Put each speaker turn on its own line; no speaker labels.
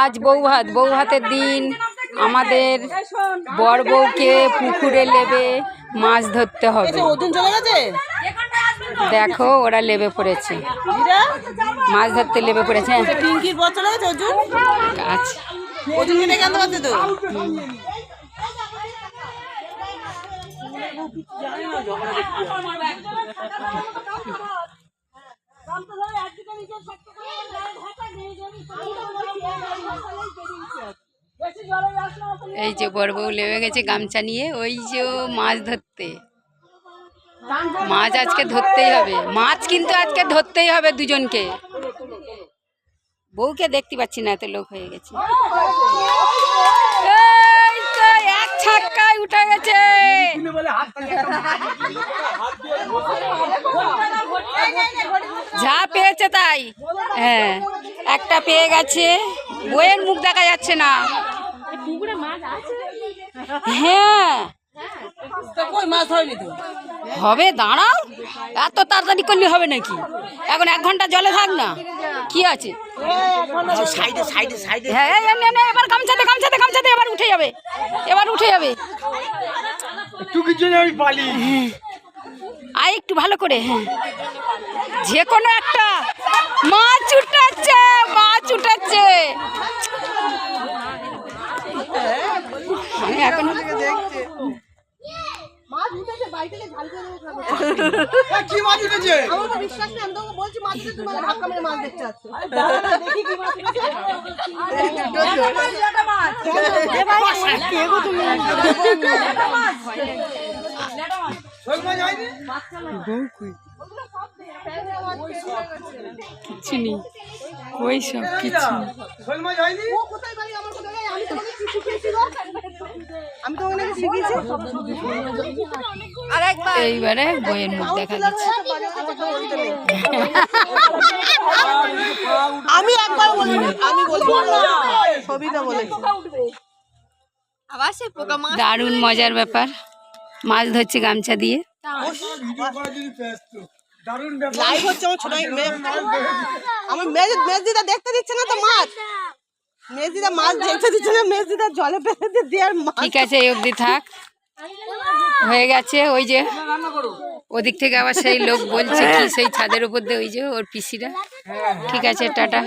আজ বউ ভাতের দিন। আমাদের বর বউকে পুকুরে নেবে মাছ ধরতে হবে। দেখো ওরা নেবে পড়েছে, মাছ ধরতে নেবে পড়েছে। এই যে বড় বউ লেবে গেছে গামছা নিয়ে, ওই যে মাছ ধরতে। মাছ আজকে ধরতেই হবে, মাছ কিন্তু আজকে ধরতেই হবে দুজনকে। বউকে দেখতে পাচ্ছি না, এত লোক হয়ে গেছে। এই তো এক ছাক্কায় উঠে গেছে। যা পেয়েছে তাই, হ্যাঁ একটা পেয়ে গেছে। বইয়ের মুখ দেখা যাচ্ছে না। হ্যাঁ হবে, দাঁড়াও, এত তাড়াতাড়ি করলে হবে নাকি? এখন 1 ঘন্টা জলে থাক না, কি আছে? হ্যাঁ এবার গামছাতে গামছাতে গামছাতে এবার উঠে যাবে, এবার উঠে যাবে। আয় একটু ভালো করে। হ্যাঁ যে কোনো একটা মাছ উঠাচ্ছে, মাছ উঠাচ্ছে। এখন কিছু নেই, ওই সব কিছু। এইবারে বইয়ের মুখ দেখা যাচ্ছে।
আমি একবার
দারুণ মজার ব্যাপার, মাছ ধরছে গামছা দিয়ে।
আমার মেজদিদা দেখতে দিচ্ছে না তো মাছ, মেজদিদা মাছ দেখতে দিচ্ছে না, মেজদিদা জলে ফেলে দিয়ে।
ঠিক আছে এই অবধি থাক, হয়ে গেছে। ওই যে ওদিক থেকে আবার সেই লোক বলছে কি, সেই ছাদের উপর দিয়ে ওই যে ওর পিসিরা। ঠিক আছে, টাটা।